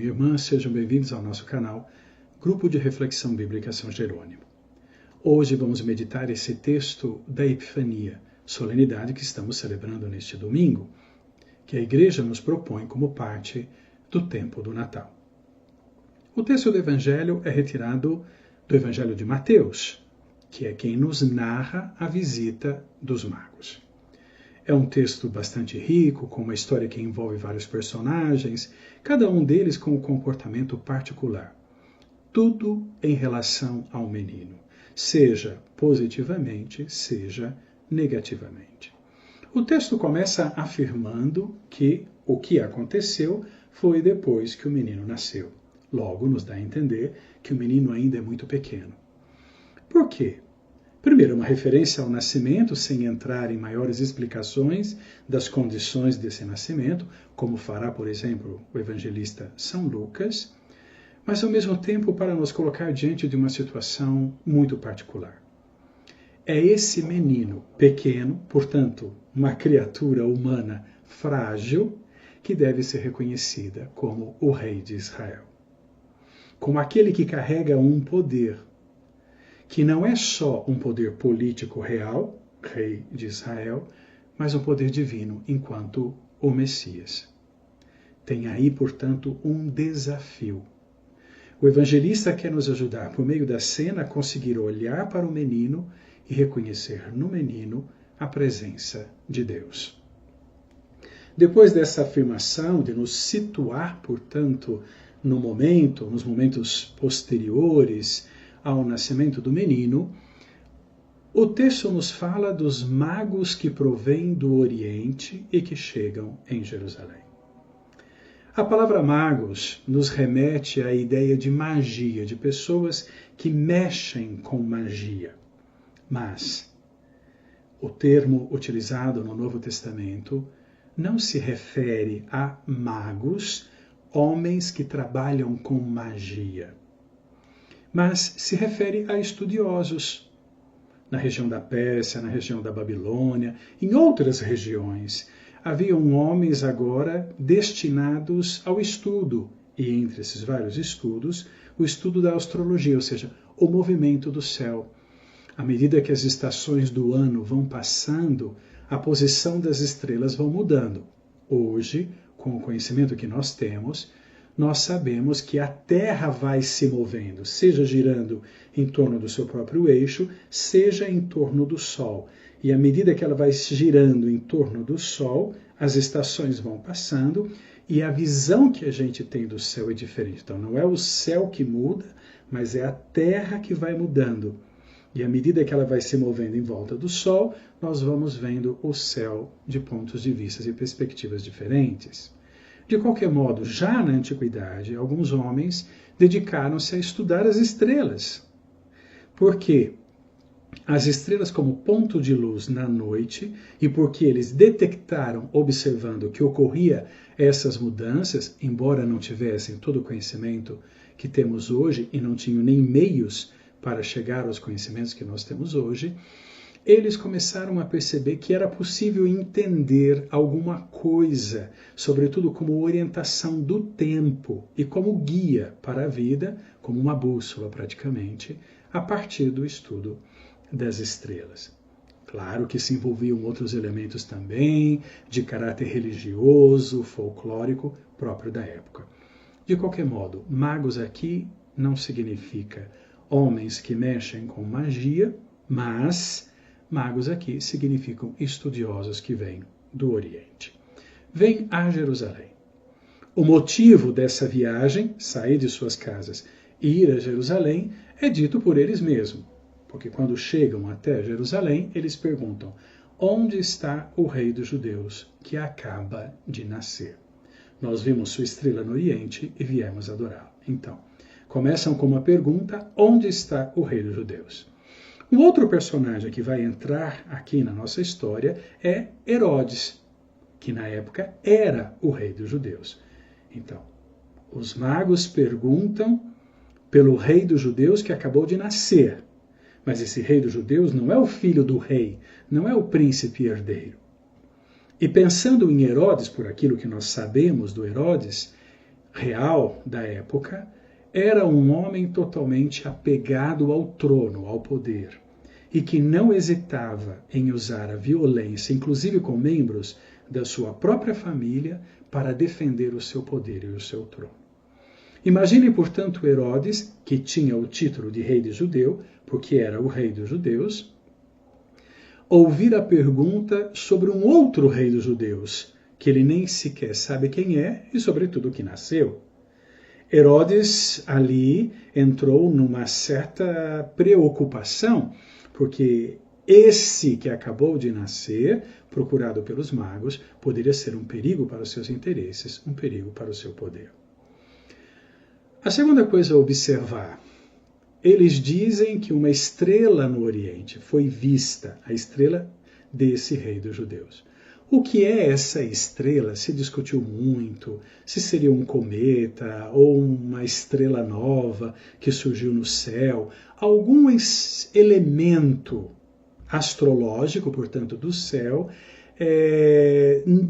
e irmã, sejam bem-vindos ao nosso canal, Grupo de Reflexão Bíblica São Jerônimo. Hoje vamos meditar esse texto da Epifania, solenidade que estamos celebrando neste domingo, que a Igreja nos propõe como parte do tempo do Natal. O texto do Evangelho é retirado do Evangelho de Mateus, que é quem nos narra a visita dos magos. É um texto bastante rico, com uma história que envolve vários personagens, cada um deles com um comportamento particular. Tudo em relação ao menino, seja positivamente, seja negativamente. O texto começa afirmando que o que aconteceu foi depois que o menino nasceu. Logo, nos dá a entender que o menino ainda é muito pequeno. Por quê? Primeiro, uma referência ao nascimento, sem entrar em maiores explicações das condições desse nascimento, como fará, por exemplo, o evangelista São Lucas, mas ao mesmo tempo para nos colocar diante de uma situação muito particular. É esse menino pequeno, portanto, uma criatura humana frágil, que deve ser reconhecida como o rei de Israel. Como aquele que carrega um poder que não é só um poder político real, rei de Israel, mas um poder divino enquanto o Messias. Tem aí, portanto, um desafio. O evangelista quer nos ajudar, por meio da cena, a conseguir olhar para o menino e reconhecer no menino a presença de Deus. Depois dessa afirmação, de nos situar, portanto, nos momentos posteriores ao nascimento do menino, o texto nos fala dos magos que provêm do Oriente e que chegam em Jerusalém. A palavra magos nos remete à ideia de magia, de pessoas que mexem com magia. Mas o termo utilizado no Novo Testamento não se refere a magos, homens que trabalham com magia, mas se refere a estudiosos. Na região da Pérsia, na região da Babilônia, em outras regiões, haviam homens agora destinados ao estudo, e entre esses vários estudos, o estudo da astrologia, ou seja, o movimento do céu. À medida que as estações do ano vão passando, a posição das estrelas vão mudando. Hoje, com o conhecimento que nós temos, nós sabemos que a Terra vai se movendo, seja girando em torno do seu próprio eixo, seja em torno do Sol. E à medida que ela vai girando em torno do Sol, as estações vão passando e a visão que a gente tem do céu é diferente. Então não é o céu que muda, mas é a Terra que vai mudando. E à medida que ela vai se movendo em volta do Sol, nós vamos vendo o céu de pontos de vista e perspectivas diferentes. De qualquer modo, já na Antiguidade, alguns homens dedicaram-se a estudar as estrelas. Porque as estrelas como ponto de luz na noite, e porque eles detectaram, observando que ocorria essas mudanças, embora não tivessem todo o conhecimento que temos hoje e não tinham nem meios para chegar aos conhecimentos que nós temos hoje, eles começaram a perceber que era possível entender alguma coisa, sobretudo como orientação do tempo e como guia para a vida, como uma bússola praticamente, a partir do estudo das estrelas. Claro que se envolviam outros elementos também, de caráter religioso, folclórico, próprio da época. De qualquer modo, magos aqui não significa homens que mexem com magia, mas magos aqui significam estudiosos que vêm do Oriente. Vêm a Jerusalém. O motivo dessa viagem, sair de suas casas e ir a Jerusalém, é dito por eles mesmos. Porque quando chegam até Jerusalém, eles perguntam: onde está o rei dos judeus que acaba de nascer? Nós vimos sua estrela no Oriente e viemos adorá-lo. Então, começam com uma pergunta: onde está o rei dos judeus? Um outro personagem que vai entrar aqui na nossa história é Herodes, que na época era o rei dos judeus. Então, os magos perguntam pelo rei dos judeus que acabou de nascer. Mas esse rei dos judeus não é o filho do rei, não é o príncipe herdeiro. E pensando em Herodes, por aquilo que nós sabemos do Herodes, real da época, era um homem totalmente apegado ao trono, ao poder, e que não hesitava em usar a violência, inclusive com membros da sua própria família, para defender o seu poder e o seu trono. Imagine, portanto, Herodes, que tinha o título de rei de judeu, porque era o rei dos judeus, ouvir a pergunta sobre um outro rei dos judeus, que ele nem sequer sabe quem é e, sobretudo, que nasceu. Herodes ali entrou numa certa preocupação, porque esse que acabou de nascer, procurado pelos magos, poderia ser um perigo para os seus interesses, um perigo para o seu poder. A segunda coisa a observar, eles dizem que uma estrela no Oriente foi vista, a estrela desse rei dos judeus. O que é essa estrela? Se discutiu muito, se seria um cometa ou uma estrela nova que surgiu no céu, algum elemento astrológico, portanto, do céu,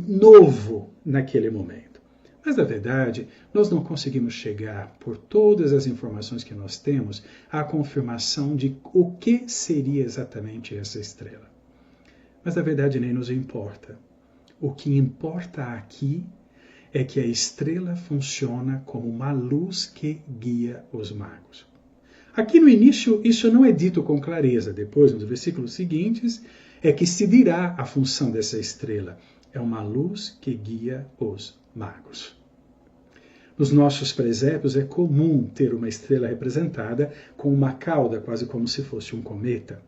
novo naquele momento. Mas, na verdade, nós não conseguimos chegar, por todas as informações que nós temos, à confirmação de o que seria exatamente essa estrela. Mas, na verdade, nem nos importa. O que importa aqui é que a estrela funciona como uma luz que guia os magos. Aqui no início, isso não é dito com clareza. Depois, nos versículos seguintes, é que se dirá a função dessa estrela. É uma luz que guia os magos. Nos nossos presépios é comum ter uma estrela representada com uma cauda, quase como se fosse um cometa.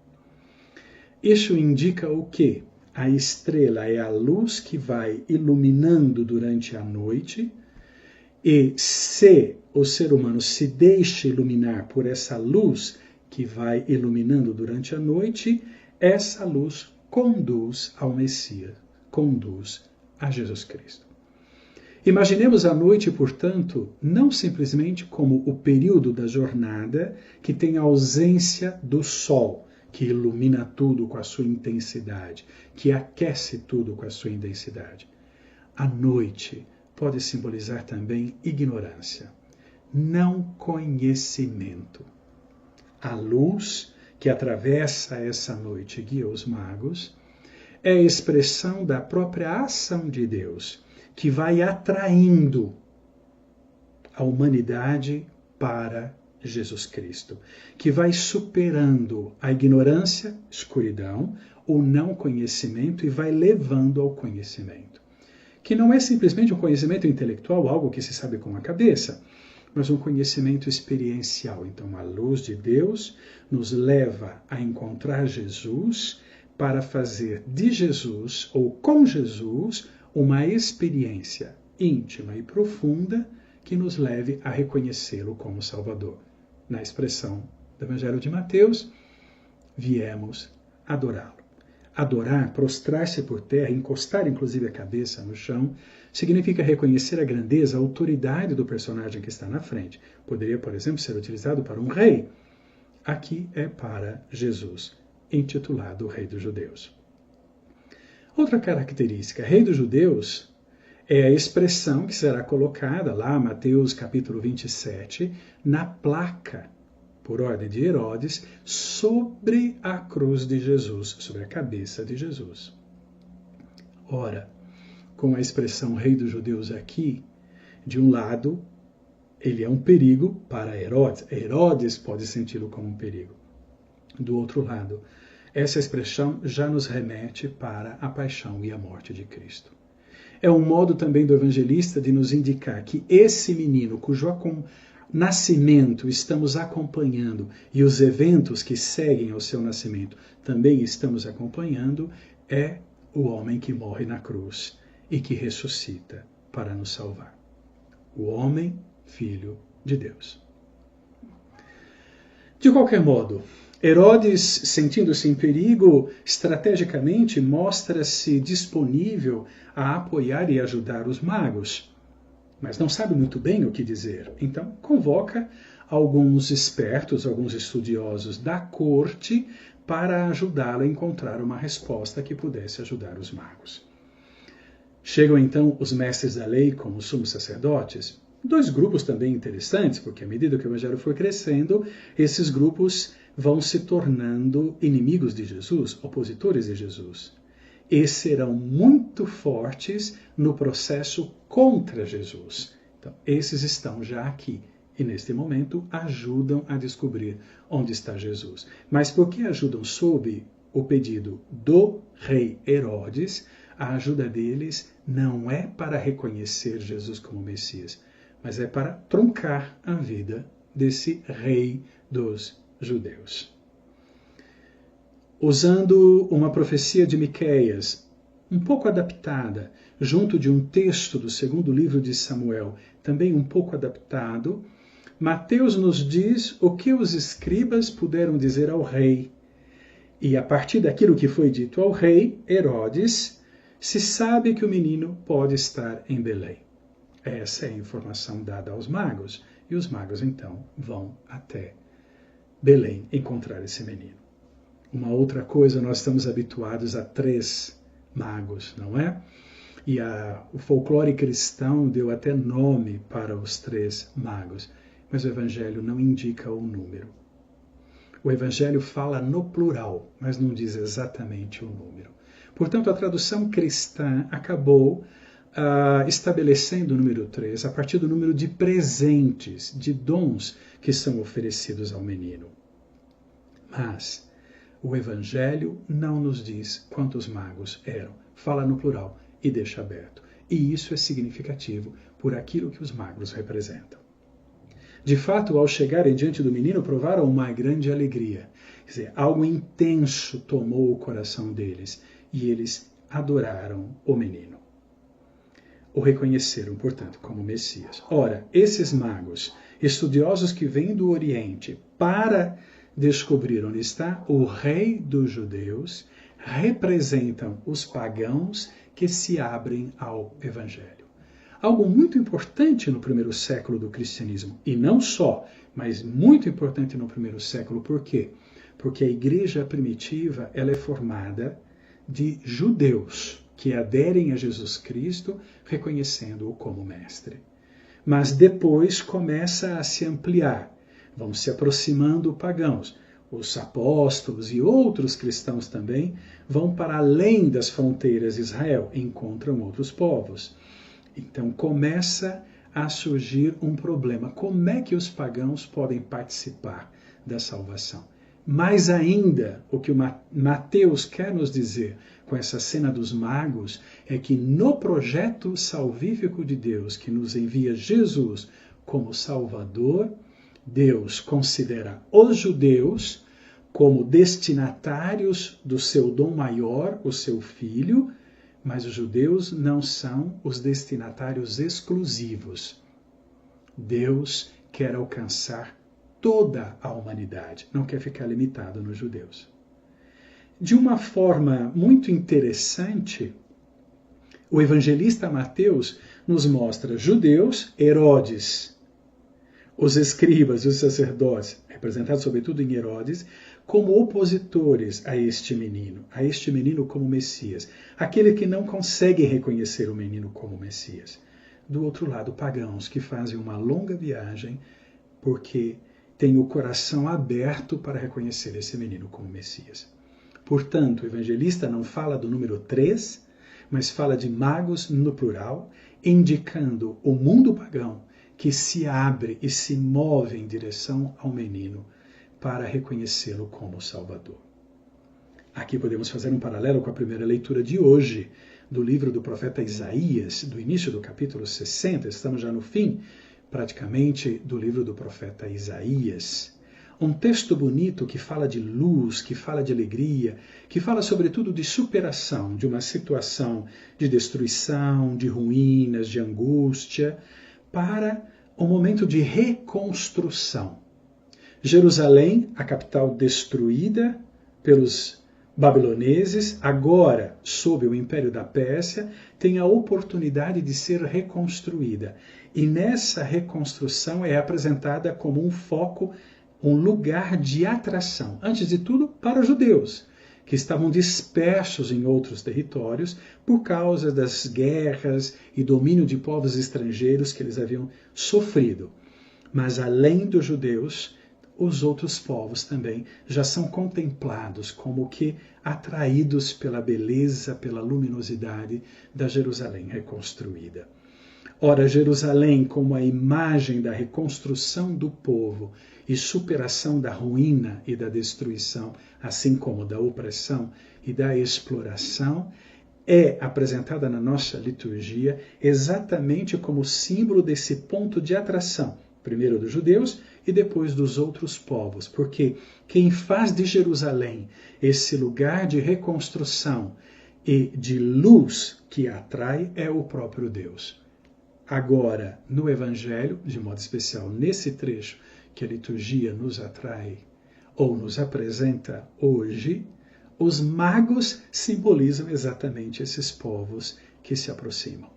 Isso indica o quê? A estrela é a luz que vai iluminando durante a noite, e se o ser humano se deixa iluminar por essa luz que vai iluminando durante a noite, essa luz conduz ao Messias, conduz a Jesus Cristo. Imaginemos a noite, portanto, não simplesmente como o período da jornada que tem a ausência do sol, que ilumina tudo com a sua intensidade, que aquece tudo com a sua intensidade. A noite pode simbolizar também ignorância, não conhecimento. A luz que atravessa essa noite e guia os magos é a expressão da própria ação de Deus, que vai atraindo a humanidade para Jesus Cristo, que vai superando a ignorância, escuridão, o não conhecimento e vai levando ao conhecimento. Que não é simplesmente um conhecimento intelectual, algo que se sabe com a cabeça, mas um conhecimento experiencial. Então, a luz de Deus nos leva a encontrar Jesus para fazer de Jesus, ou com Jesus, uma experiência íntima e profunda que nos leve a reconhecê-lo como Salvador. Na expressão do Evangelho de Mateus, viemos adorá-lo. Adorar, prostrar-se por terra, encostar inclusive a cabeça no chão, significa reconhecer a grandeza, a autoridade do personagem que está na frente. Poderia, por exemplo, ser utilizado para um rei. Aqui é para Jesus, intitulado Rei dos Judeus. Outra característica, Rei dos Judeus, é a expressão que será colocada lá, Mateus capítulo 27, na placa, por ordem de Herodes, sobre a cruz de Jesus, sobre a cabeça de Jesus. Ora, com a expressão Rei dos Judeus aqui, de um lado, ele é um perigo para Herodes. Herodes pode senti-lo como um perigo. Do outro lado, essa expressão já nos remete para a paixão e a morte de Cristo. É um modo também do evangelista de nos indicar que esse menino, cujo nascimento estamos acompanhando e os eventos que seguem ao seu nascimento também estamos acompanhando, é o homem que morre na cruz e que ressuscita para nos salvar. O homem, filho de Deus. De qualquer modo, Herodes, sentindo-se em perigo, estrategicamente mostra-se disponível a apoiar e ajudar os magos, mas não sabe muito bem o que dizer. Então, convoca alguns espertos, alguns estudiosos da corte para ajudá-lo a encontrar uma resposta que pudesse ajudar os magos. Chegam então os mestres da lei, como os sumos sacerdotes, Dois grupos também interessantes, porque à medida que o Evangelho for crescendo, esses grupos vão se tornando inimigos de Jesus, opositores de Jesus. E serão muito fortes no processo contra Jesus. Então, esses estão já aqui. E neste momento ajudam a descobrir onde está Jesus. Mas porque ajudam sob o pedido do rei Herodes, a ajuda deles não é para reconhecer Jesus como Messias, mas é para truncar a vida desse rei dos judeus. Usando uma profecia de Miqueias, um pouco adaptada, junto de um texto do segundo livro de Samuel, também um pouco adaptado, Mateus nos diz o que os escribas puderam dizer ao rei. E a partir daquilo que foi dito ao rei Herodes, se sabe que o menino pode estar em Belém. Essa é a informação dada aos magos. E os magos, então, vão até Belém encontrar esse menino. Uma outra coisa, nós estamos habituados a 3 magos, não é? E o folclore cristão deu até nome para os 3 magos. Mas o Evangelho não indica o número. O Evangelho fala no plural, mas não diz exatamente o número. Portanto, a tradução cristã acabou estabelecendo o número 3 a partir do número de presentes, de dons que são oferecidos ao menino. Mas o Evangelho não nos diz quantos magos eram. Fala no plural e deixa aberto. E isso é significativo por aquilo que os magos representam. De fato, ao chegarem diante do menino, provaram uma grande alegria. Quer dizer, algo intenso tomou o coração deles e eles adoraram o menino. O reconheceram, portanto, como Messias. Ora, esses magos, estudiosos que vêm do Oriente para descobrir onde está o rei dos judeus, representam os pagãos que se abrem ao Evangelho. Algo muito importante no primeiro século do cristianismo, e não só, mas muito importante no primeiro século, por quê? Porque a igreja primitiva ela é formada de judeus que aderem a Jesus Cristo, reconhecendo-o como mestre. Mas depois começa a se ampliar, vão se aproximando pagãos. Os apóstolos e outros cristãos também vão para além das fronteiras de Israel, encontram outros povos. Então começa a surgir um problema. Como é que os pagãos podem participar da salvação? Mais ainda, o que o Mateus quer nos dizer com essa cena dos magos é que no projeto salvífico de Deus, que nos envia Jesus como Salvador, Deus considera os judeus como destinatários do seu dom maior, o seu Filho, mas os judeus não são os destinatários exclusivos. Deus quer alcançar toda a humanidade, não quer ficar limitado nos judeus. De uma forma muito interessante, o evangelista Mateus nos mostra judeus, Herodes, os escribas e os sacerdotes, representados sobretudo em Herodes, como opositores a este menino como Messias, aquele que não consegue reconhecer o menino como Messias. Do outro lado, pagãos que fazem uma longa viagem porque têm o coração aberto para reconhecer esse menino como Messias. Portanto, o evangelista não fala do número 3, mas fala de magos no plural, indicando o mundo pagão que se abre e se move em direção ao menino para reconhecê-lo como Salvador. Aqui podemos fazer um paralelo com a primeira leitura de hoje, do livro do profeta Isaías, do início do capítulo 60, estamos já no fim, praticamente, do livro do profeta Isaías. Um texto bonito que fala de luz, que fala de alegria, que fala sobretudo de superação de uma situação de destruição, de ruínas, de angústia, para um momento de reconstrução. Jerusalém, a capital destruída pelos babiloneses, agora, sob o Império da Pérsia, tem a oportunidade de ser reconstruída. E nessa reconstrução é apresentada como um foco, um lugar de atração, antes de tudo, para os judeus, que estavam dispersos em outros territórios por causa das guerras e domínio de povos estrangeiros que eles haviam sofrido. Mas além dos judeus, os outros povos também já são contemplados como que atraídos pela beleza, pela luminosidade da Jerusalém reconstruída. Ora, Jerusalém, como a imagem da reconstrução do povo e superação da ruína e da destruição, assim como da opressão e da exploração, é apresentada na nossa liturgia exatamente como símbolo desse ponto de atração, primeiro dos judeus e depois dos outros povos, porque quem faz de Jerusalém esse lugar de reconstrução e de luz que atrai é o próprio Deus. Agora, no Evangelho, de modo especial nesse trecho que a liturgia nos atrai ou nos apresenta hoje, os magos simbolizam exatamente esses povos que se aproximam.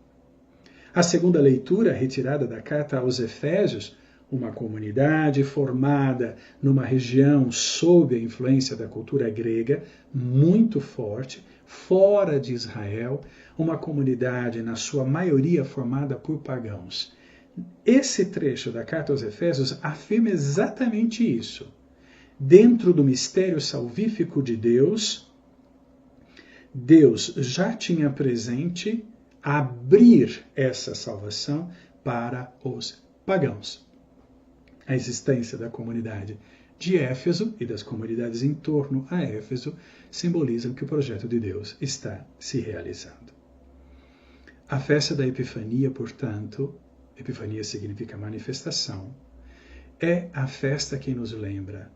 A segunda leitura, retirada da carta aos Efésios, uma comunidade formada numa região sob a influência da cultura grega, muito forte, fora de Israel, uma comunidade, na sua maioria, formada por pagãos. Esse trecho da carta aos Efésios afirma exatamente isso. Dentro do mistério salvífico de Deus, Deus já tinha presente abrir essa salvação para os pagãos. A existência da comunidade de Éfeso e das comunidades em torno a Éfeso simbolizam que o projeto de Deus está se realizando. A festa da Epifania, portanto, Epifania significa manifestação, é a festa que nos lembra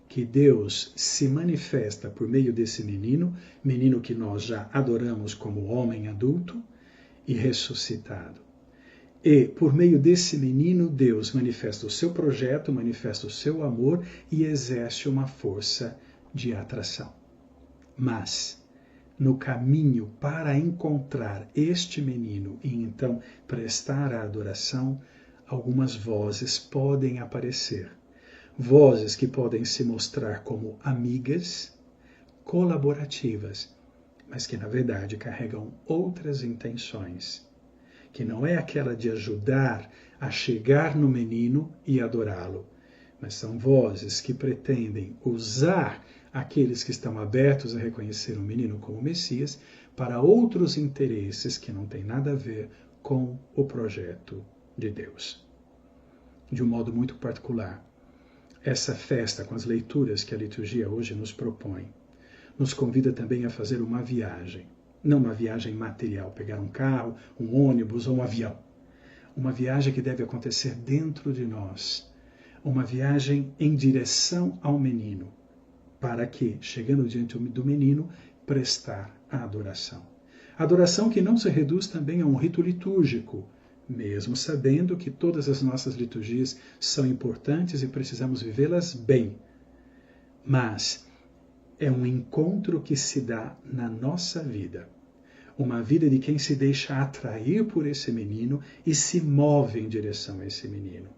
que Deus se manifesta por meio desse menino, menino que nós já adoramos como homem adulto e ressuscitado. E, por meio desse menino, Deus manifesta o seu projeto, manifesta o seu amor e exerce uma força de atração. Mas, no caminho para encontrar este menino e então prestar a adoração, algumas vozes podem aparecer. Vozes que podem se mostrar como amigas, colaborativas, mas que na verdade carregam outras intenções, que não é aquela de ajudar a chegar no menino e adorá-lo, mas são vozes que pretendem usar aqueles que estão abertos a reconhecer o menino como Messias para outros interesses que não têm nada a ver com o projeto de Deus. De um modo muito particular, essa festa, com as leituras que a liturgia hoje nos propõe, nos convida também a fazer uma viagem. Não uma viagem material, pegar um carro, um ônibus ou um avião. Uma viagem que deve acontecer dentro de nós. Uma viagem em direção ao menino, para que, chegando diante do menino, prestar a adoração. Adoração que não se reduz também a um rito litúrgico, mesmo sabendo que todas as nossas liturgias são importantes e precisamos vivê-las bem. Mas é um encontro que se dá na nossa vida. Uma vida de quem se deixa atrair por esse menino e se move em direção a esse menino.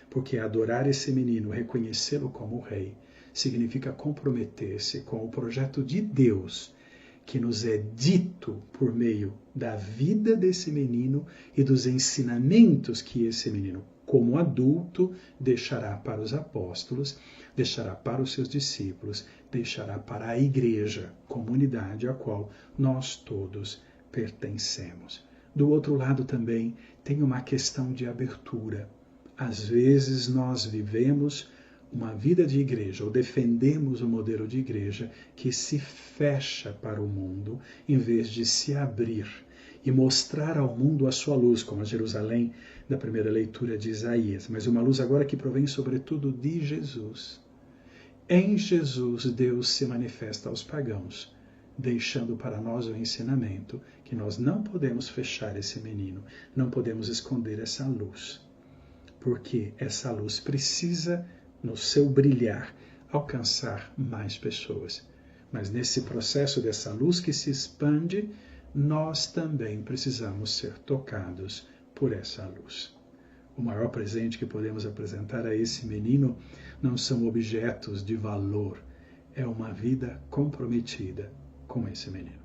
Porque adorar esse menino, reconhecê-lo como rei, significa comprometer-se com o projeto de Deus, que nos é dito por meio da vida desse menino e dos ensinamentos que esse menino, como adulto, deixará para os apóstolos, deixará para os seus discípulos, deixará para a igreja, comunidade a qual nós todos pertencemos. Do outro lado também tem uma questão de abertura. Às vezes nós vivemos uma vida de igreja, ou defendemos o modelo de igreja que se fecha para o mundo, em vez de se abrir e mostrar ao mundo a sua luz, como a Jerusalém da primeira leitura de Isaías, mas uma luz agora que provém sobretudo de Jesus. Em Jesus, Deus se manifesta aos pagãos, deixando para nós o ensinamento que nós não podemos fechar esse menino, não podemos esconder essa luz, porque essa luz precisa, no seu brilhar, alcançar mais pessoas. Mas nesse processo dessa luz que se expande, nós também precisamos ser tocados por essa luz. O maior presente que podemos apresentar a esse menino não são objetos de valor, é uma vida comprometida com esse menino.